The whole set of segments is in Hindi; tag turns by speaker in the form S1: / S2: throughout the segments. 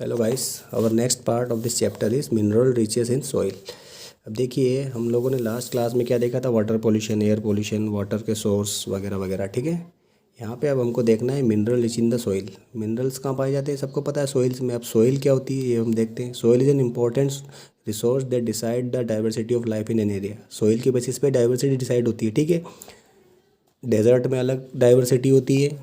S1: Hello guys, our next part of this chapter is mineral riches in soil. अब देखिए, हम लोगों ने लास्ट क्लास में क्या देखा था, water pollution, air pollution, water के सोर्स वगैरह वगैरह। ठीक है, यहाँ पे अब हमको देखना है mineral rich in the soil. Minerals कहाँ पाए जाते हैं, सबको पता है सॉइल्स में। अब सॉइल क्या होती है ये हम देखते हैं। Soil is an important resource that decide the diversity of life in an area. Soil के बेसिस पे डाइवर्सिटी डिसाइड होती है। ठीक है, डेजर्ट में अलग डाइवर्सिटी होती है,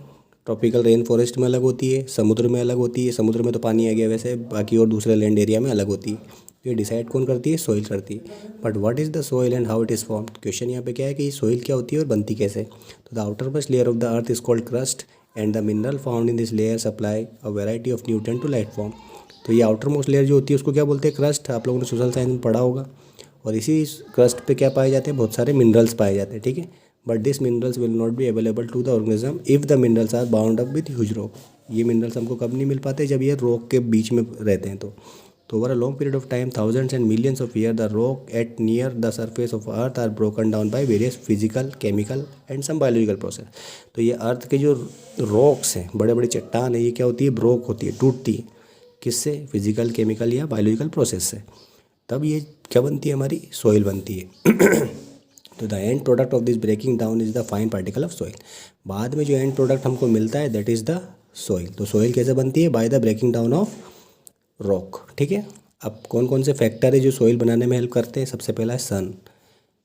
S1: ट्रॉपिकल रेन फॉरेस्ट में अलग होती है, समुद्र में अलग होती है। समुद्र में तो पानी आ गया वैसे, बाकी और दूसरे लैंड एरिया में अलग होती है। ये डिसाइड कौन करती है, सॉइल करती है। But what is the soil and how it is formed. Question यहाँ पे क्या है कि सॉइल क्या होती है और बनती कैसे। तो the outer most layer of the earth is called crust and the mineral found in this layer supply a variety of nutrient to life form. तो ये आउटर मोस्ट लेयर जो होती है उसको क्या बोलते हैं, क्रस्ट। आप लोगों ने सोशल साइंस में पढ़ा होगा। और इसी क्रस्ट पे क्या पाए जाते हैं, बहुत सारे मिनरल्स पाए जाते हैं। ठीक है, but this minerals will not be available to the organism if the minerals are bound up with huge rock. ये मिनरल्स हमको कब नहीं मिल पाते, जब ये रॉक के बीच में रहते हैं। तो over a long period of time, thousands and millions of year, the rock at near the surface of earth are broken down by various physical, chemical and some biological process. तो ये अर्थ के जो रॉक्स हैं, बड़े बड़े चट्टान है, ये क्या होती है, ब्रोक होती है, टूटती है। किससे, फिजिकल, केमिकल या बायोलॉजिकल प्रोसेस से। तब ये क्या बनती है, हमारी सॉइल बनती है। तो the end product of this breaking down is the fine particle of soil. बाद में जो एंड प्रोडक्ट हमको मिलता है दैट इज़ द सॉइल। तो सॉइल कैसे बनती है, by the breaking down of rock. ठीक है, अब कौन कौन से फैक्टर है जो सॉइल बनाने में हेल्प करते हैं। सबसे पहला है sun.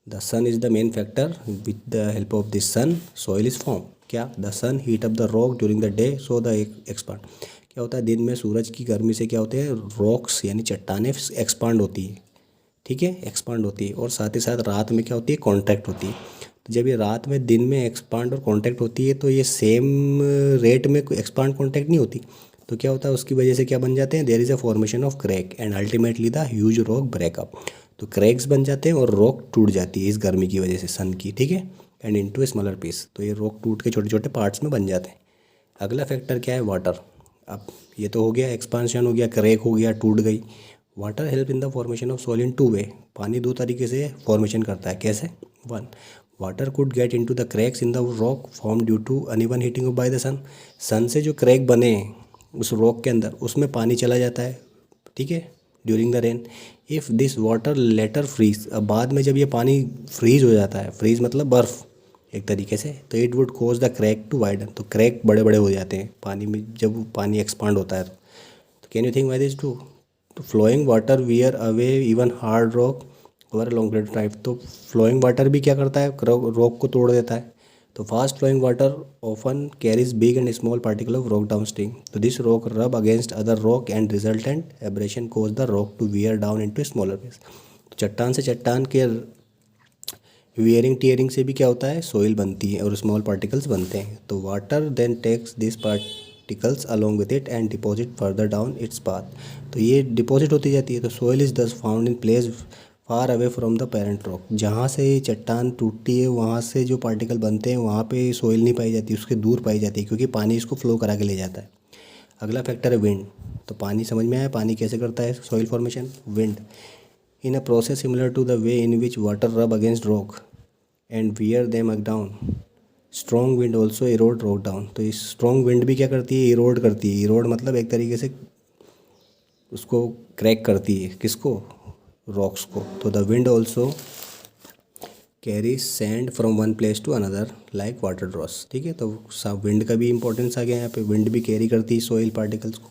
S1: The sun is the main factor. With the help of this sun soil is form. क्या, the sun heat up the rock during the day so the expand. क्या होता है, दिन में सूरज की गर्मी से क्या होते हैं, रॉक्स यानी चट्टानें एक्सपांड होती है। ठीक है, एक्सपांड होती है। और साथ ही साथ रात में क्या होती है, कॉन्ट्रैक्ट होती है। तो जब ये रात में दिन में एक्सपांड और कॉन्ट्रैक्ट होती है तो ये सेम रेट में एक्सपांड कॉन्ट्रैक्ट नहीं होती। तो क्या होता है, उसकी वजह से क्या बन जाते हैं, there is a formation of crack and ultimately the huge rock breakup. तो क्रैक्स बन जाते हैं और रॉक टूट जाती है इस गर्मी की वजह से, सन की। ठीक है, and into a smaller piece. तो ये रॉक टूट के छोटे छोटे पार्ट्स में बन जाते हैं। अगला फैक्टर क्या है, वाटर। अब ये तो हो गया, एक्सपांशन हो गया, क्रैक हो गया, टूट गई। Water help in the formation of soil in two way. पानी दो तरीके से फॉर्मेशन करता है। कैसे, one, water could get into the cracks in the rock form due to uneven heating of by the sun. Sun से जो क्रैक बने हैं उस रॉक के अंदर, उसमें पानी चला जाता है। ठीक है, during the rain. If this water later freeze, अब बाद में जब ये पानी फ्रीज हो जाता है, फ्रीज मतलब बर्फ़ एक तरीके से, तो it would cause the crack to widen. तो क्रैक बड़े बड़े हो जाते हैं पानी में, जब पानी एक्सपांड होता है। तो can you think why this too. तो flowing water wear away even hard rock over long period of time. तो फ्लोइंग वाटर भी क्या करता है, रॉक को तोड़ देता है। तो fast flowing water often carries big and small particle of rock downstream. तो this rock rub against other rock and resultant abrasion cause the rock to wear down into smaller piece. तो चट्टान से चट्टान के वियरिंग टीयरिंग से भी क्या होता है, सॉइल बनती है और स्मॉल पार्टिकल्स बनते हैं। तो water then takes this particles along with it and deposit further down its path. तो ये डिपॉजिट होती जाती है। तो soil is thus found in place far away from the parent rock. जहाँ से चट्टान टूटती है वहाँ से जो पार्टिकल बनते हैं वहाँ पे सॉइल नहीं पाई जाती, उसके दूर पाई जाती है, क्योंकि पानी इसको फ्लो करा के ले जाता है। अगला फैक्टर है विंड। तो पानी समझ में आया, पानी कैसे करता है soil formation, wind. In a process similar to the way in which water rub against rock and wear them down, strong wind also erode rock down। तो इस strong wind भी क्या करती है, इरोड करती है। इरोड मतलब एक तरीके से उसको क्रैक करती है, किसको, रॉक्स को। तो the wind also carry sand from one place to another like water draws. ठीक है, तो विंड का भी इंपॉर्टेंस आ गया यहाँ पे। विंड भी कैरी करती है सॉइल पार्टिकल्स को।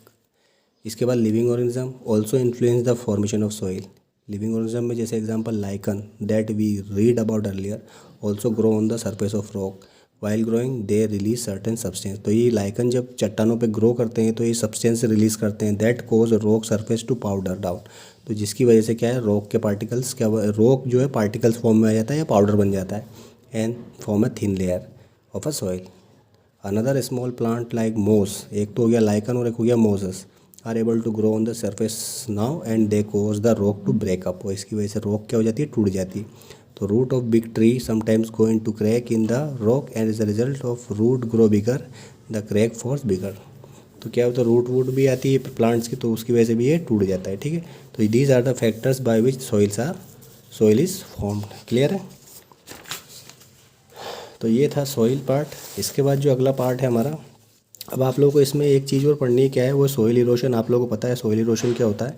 S1: इसके बाद living organism also influence the formation of soil. Living organism में जैसे example lichen that we read about earlier also grow on the surface of rock. While growing they release certain substance. तो ये लाइकन जब चट्टानों पे ग्रो करते हैं तो ये सब्सटेंस रिलीज करते हैं that cause rock surface to powder down. तो जिसकी वजह से क्या है, रॉक के पार्टिकल्स क्या, रॉक जो है पार्टिकल्स फॉर्म में आ जाता है या पाउडर बन जाता है and form a thin layer of a soil. Another small plant like मोस, एक तो हो गया लाइकन और एक हो गया mosses, are able to grow on the surface now and they cause the rock to breakup. और इसकी वजह से रॉक क्या हो जाती है, टूट जाती है। तो root of big tree sometimes go into crack in the rock and as a result of root grow bigger the crack force bigger. तो क्या होता है, रूट वूट भी आती है प्लांट्स की, तो उसकी वजह से भी ये टूट जाता है। ठीक है, तो these are the factors by which soil is formed. Clear है। तो ये था सॉइल पार्ट। इसके बाद जो अगला पार्ट है हमारा अब आप लोगों को इसमें एक चीज़ और पढ़नी है, क्या है वो सॉइल इरोशन। आप लोगों को पता है सॉइल इरोशन क्या होता है।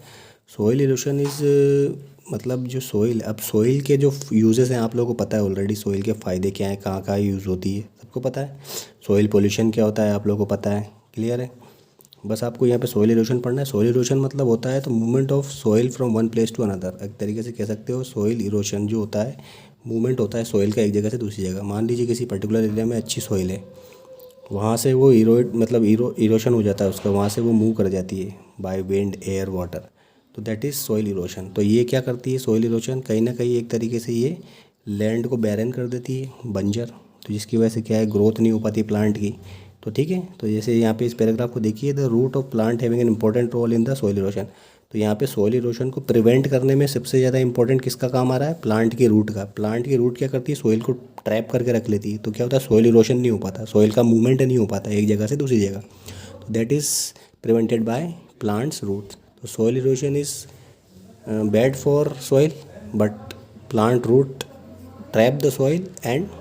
S1: सॉइल इरोशन इज़ मतलब जो सॉइल, अब सॉइल के जो यूजेस हैं आप लोगों को पता है ऑलरेडी। सॉइल के फ़ायदे क्या हैं, कहाँ कहाँ यूज़ होती है, सबको पता है। सॉइल पोल्यूशन क्या होता है आप लोगों को पता है, क्लियर है। बस आपको यहाँ पे सॉइल इरोशन पढ़ना है। सॉइल इरोशन मतलब होता है तो movement of soil from one place to another. एक तरीके से कह सकते हो सॉइल इरोशन जो होता है, मूवमेंट होता है सॉइल का एक जगह से दूसरी जगह। मान लीजिए किसी पर्टिकुलर एरिया में अच्छी सॉइल है, वहाँ से वो इरोशन हो जाता है उसका, वहाँ से वो मूव कर जाती है बाय विंड, एयर, वाटर, तो दैट इज़ सॉइल इरोशन। तो ये क्या करती है सॉइल इरोशन, कहीं ना कहीं एक तरीके से ये लैंड को बैरन कर देती है, बंजर। तो जिसकी वजह से क्या है, ग्रोथ नहीं हो पाती प्लांट की। तो ठीक है, तो जैसे यहाँ पे इस पैराग्राफ को देखिए, the root of plant having an important role in the soil erosion. तो यहाँ पे सॉइल इरोशन को प्रिवेंट करने में सबसे ज़्यादा इंपॉर्टेंट किसका काम आ रहा है, प्लांट की रूट का। प्लांट की रूट क्या करती है, सॉइल को ट्रैप करके रख लेती है। तो क्या होता है, सॉइल इरोशन नहीं हो पाता, सॉइल का मूवमेंट नहीं हो पाता एक जगह से दूसरी जगह। तो that is prevented by plants root. तो soil erosion is bad for soil, but plant root trap the soil and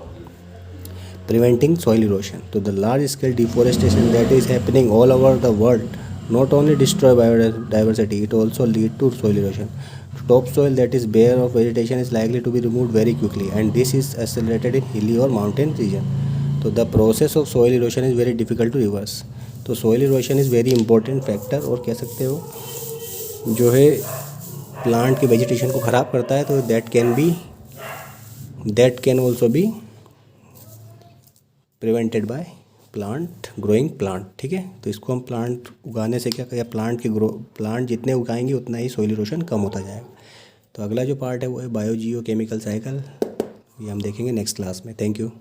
S1: preventing soil erosion. So the large scale deforestation that is happening all over the world not only destroy biodiversity, it also lead to soil erosion. Topsoil that is bare of vegetation is likely to be removed very quickly, and this is accelerated in hilly or mountain region. So the process of soil erosion is very difficult to reverse. तो soil erosion is very important factor, और कह सकते हो जो है प्लांट के वेजिटेशन को ख़राब करता है। तो that can also be prevented by plant growing plant. ठीक है, तो इसको हम प्लांट उगाने से क्या करें, प्लांट जितने उगाएंगे उतना ही सॉइल इरोशन कम होता जाएगा। तो अगला जो पार्ट है वो है बायो जियो केमिकल साइकिल, ये हम देखेंगे नेक्स्ट क्लास में। Thank you.